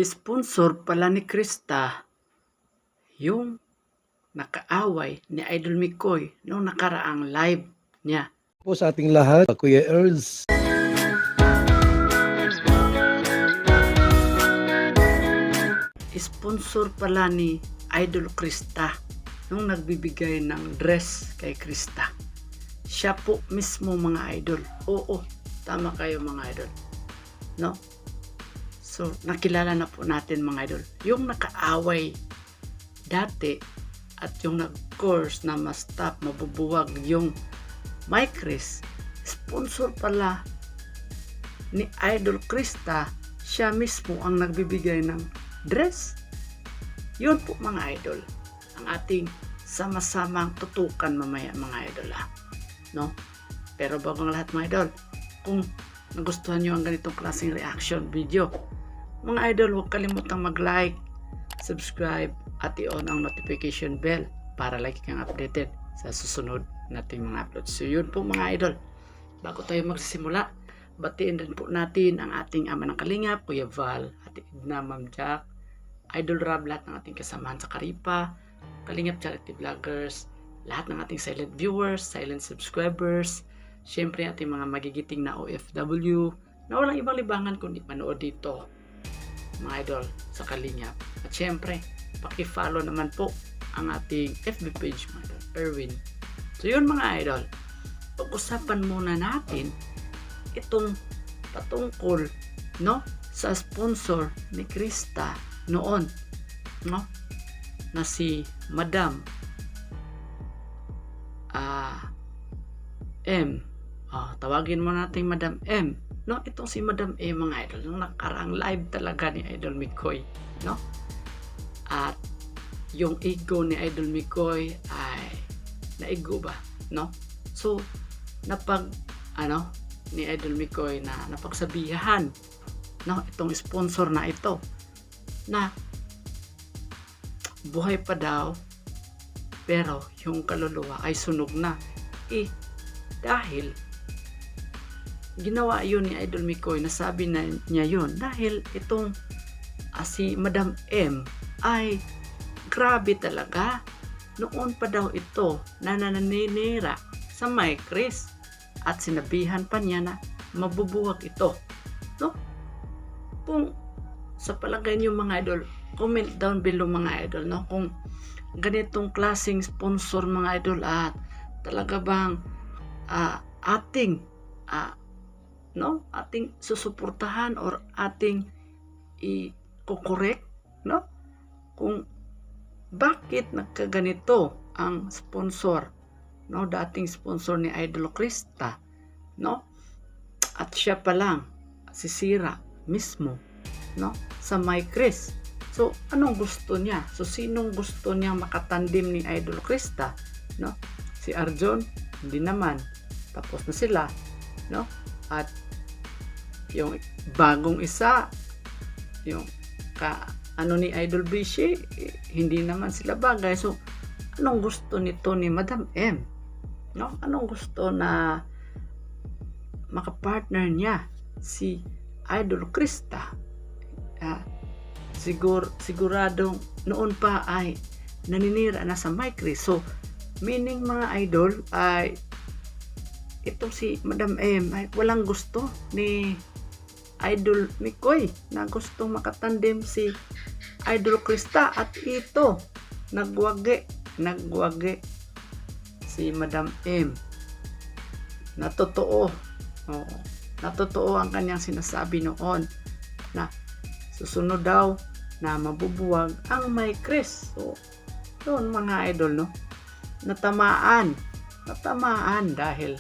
Sponsor pala ni Krista yung nakaaway ni Idol Mikoy nung nakaraang live niya. Po sa ating lahat, Kuya Earls. Sponsor pala ni Idol Krista nung nagbibigay ng dress kay Krista. Siya po mismo, mga idol. Oo, tama kayo mga idol. No? So, nakilala na po natin mga idol. Yung nakaaway dati at yung nag-course na ma-stop, mabubuwag yung Mike Chris, sponsor pala ni Idol Krista. Siya mismo ang nagbibigay ng dress. Yun po mga idol, ang ating sama-samang tutukan mamaya mga idol no? Pero bago ang lahat mga idol, kung nagustuhan nyo ang ganitong klaseng reaction video, mga idol, huwag kalimutang mag-like, subscribe at i-on ang notification bell para lagi kang updated sa susunod nating mga uploads. So yun po mga idol, bago tayo magsisimula, batiin din po natin ang ating ama ng kalingap, Kuya Val, Ate Edna, Ma'am Jack, Idol Rob, lahat ng ating kasamahan sa Karipa, Kalingap Charity Vloggers, lahat ng ating silent viewers, silent subscribers, syempre ating mga magigiting na OFW na walang ibang libangan kundi manood dito mga idol sa Kalingap. At syempre, paki-follow naman po ang ating FB page mga idol, Erwin. So yun mga idol, pag-usapan muna natin itong patungkol no sa sponsor ni Krista noon, no, na si Madam M. Tawagin mo natin Madam M, no? Itong si Madam M mga idol, nung nakaraang live talaga ni Idol Mikoy, no? At yung ego ni Idol Mikoy ay naigo ba, no? So ni Idol Mikoy na napagsabihan, no, itong sponsor na ito na buhay pa daw pero yung kaluluwa ay sunog na. Dahil ginawa yun ni Idol Mikoy, nasabi na niya yun dahil itong si Madam M ay grabe talaga. Noon pa daw ito na naninira sa Mike Chris at sinabihan pa niya na mabubuwag ito, no? Kung sa palagay niyo mga idol, comment down below mga idol, no, kung ganitong klaseng sponsor mga idol at talaga bang ating susuportahan or ating i-correct, no, kung bakit nagkaganito ang sponsor, no, dating sponsor ni Idol Krista, no, at siya pa lang sisira mismo, no, sa Mike Chris. So anong gusto niya? So sinong gusto niya makatandim ni Idol Krista, no? Si Arjon hindi naman, tapos na sila, no? At yung bagong isa, yung ni Idol Bishi, hindi naman sila bagay. So anong gusto nito ni Madam M, no? Anong gusto na makapartner niya si Idol Krista? Siguradong noon pa ay naninira na sa Mike Chris. So meaning mga idol ay itong si Madam M ay walang gusto ni Idol Mikoy na gustong makatandem si Idol Krista, at ito nagwagi si Madam M na totoo. Natotoo ang kanyang sinasabi noon na susunod daw na mabubuwag ang Mike Chris. So yun mga idol, no, natamaan dahil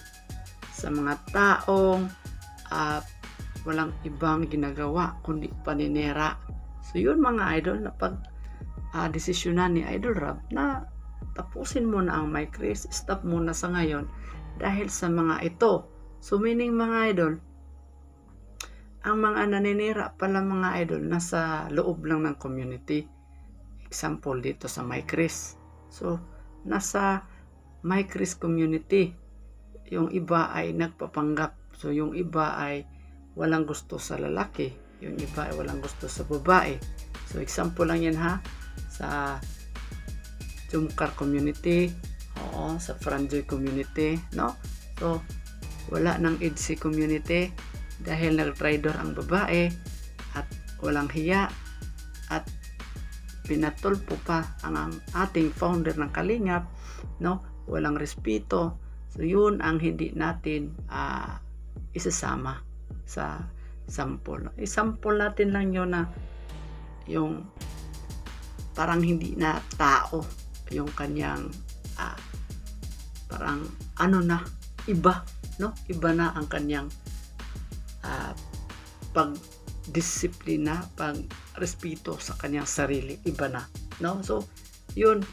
sa mga taong walang ibang ginagawa kundi paninira. So yun mga idol, na desisyonan ni Idol Rob na tapusin muna ang Mike Chris, stop muna sa ngayon dahil sa mga ito. So meaning mga idol, ang mga naninira pala mga idol nasa loob lang ng community. Example dito sa Mike Chris. So nasa Mike Chris community, yung iba ay nagpapanggap. So yung iba ay walang gusto sa lalaki. yung iba ay walang gusto sa babae. So example lang yan ha, sa Jumcar community, oo, sa Franjoy community, no? So wala ng EDC community dahil nag-tridor ang babae at walang hiya at pinatulpo pa ang ating founder ng Kalingap, no? Walang respeto. So yun ang hindi natin isasama sa sample. I-sample natin lang yun na yung parang hindi na tao yung kanyang parang ano na, iba, no? Iba na ang kanyang pagdisiplina, pagrespeto sa kanyang sarili, iba na, no? So yun,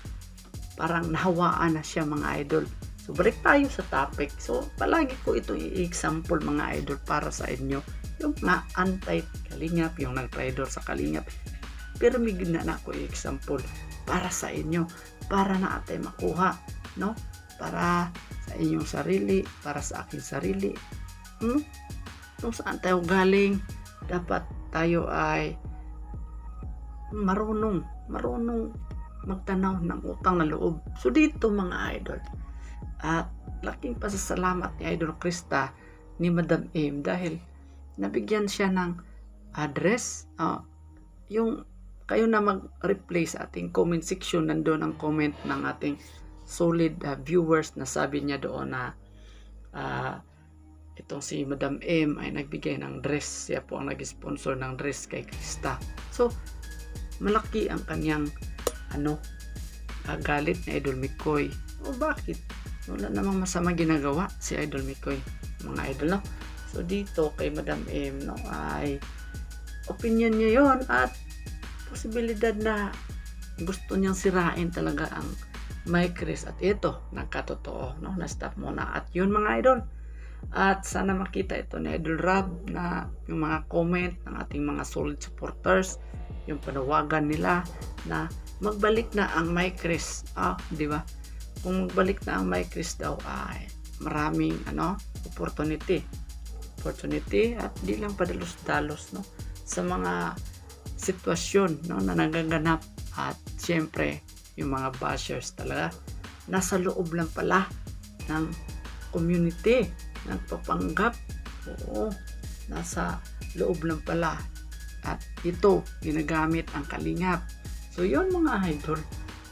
parang nahawaan na siya mga idol. So balik tayo sa topic. So palagi ko ito i-example mga idol para sa inyo, yung mga anti-Kalingap, yung nag-tridor sa Kalingap. Pero may gina na ako i-example para sa inyo, para na atay makuha, no? Para sa inyong sarili, para sa aking sarili. Kung saan tayo galing, dapat tayo ay marunong magtanaw ng utang na loob. So dito mga idol, at laking pasasalamat ni Idol Krista ni Madam Aim dahil nabigyan siya ng address. Yung kayo na mag-reply sa ating comment section, nandoon ang comment ng ating solid viewers na sabi niya doon na itong si Madam M ay nagbigay ng dress. Siya po ang nag-sponsor ng dress kay Krista. So malaki ang kanyang galit ni Idol Mikoy. O bakit? Wala namang masama ginagawa si Idol Mikoy, mga idol, no? So dito kay Madam M, no, ay opinion niya yon at posibilidad na gusto niyang sirain talaga ang Mike Chris, at ito nagkatotoo, no? Na-stop muna at yun mga idol. At sana makita ito ni Idol Rob na yung mga comment ng ating mga solid supporters, yung panawagan nila na magbalik na ang Mike Chris, di ba? Kung magbalik na ang Mike Chris daw ay maraming opportunity at di lang padalos-dalos, no, sa mga sitwasyon, no, na nagaganap. At syempre yung mga bashers talaga nasa loob lang pala ng community, nagpapanggap. Oo, nasa loob lang pala at ito ginagamit ang Kalingap. So yun mga idol,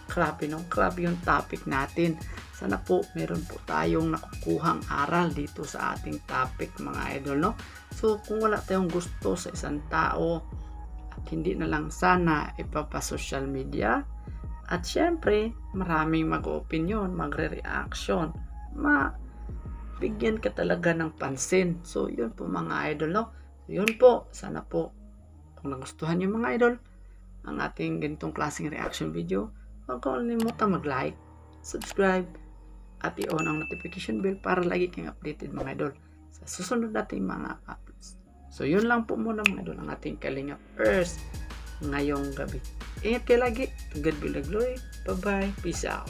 grabe, no? Grabe yung topic natin. Sana po meron po tayong nakukuhang aral dito sa ating topic mga idol, no? So kung wala tayong gusto sa isang tao at hindi na lang sana ipapa-social media, at syempre maraming mag-opinion, magre-reaction, bigyan ka talaga ng pansin. So yun po mga idol, no? Yun po, sana po kung nagustuhan niyo mga idol ang ating ganitong klaseng reaction video, huwag kalimutan mag-like, subscribe, at i-on ang notification bell para lagi kang updated mga idol sa susunod nating mga uploads. So yun lang po muna mga idol ang ating Kalingap Earth ngayong gabi. Ingat kayo lagi. God be the glory. Bye bye. Peace out.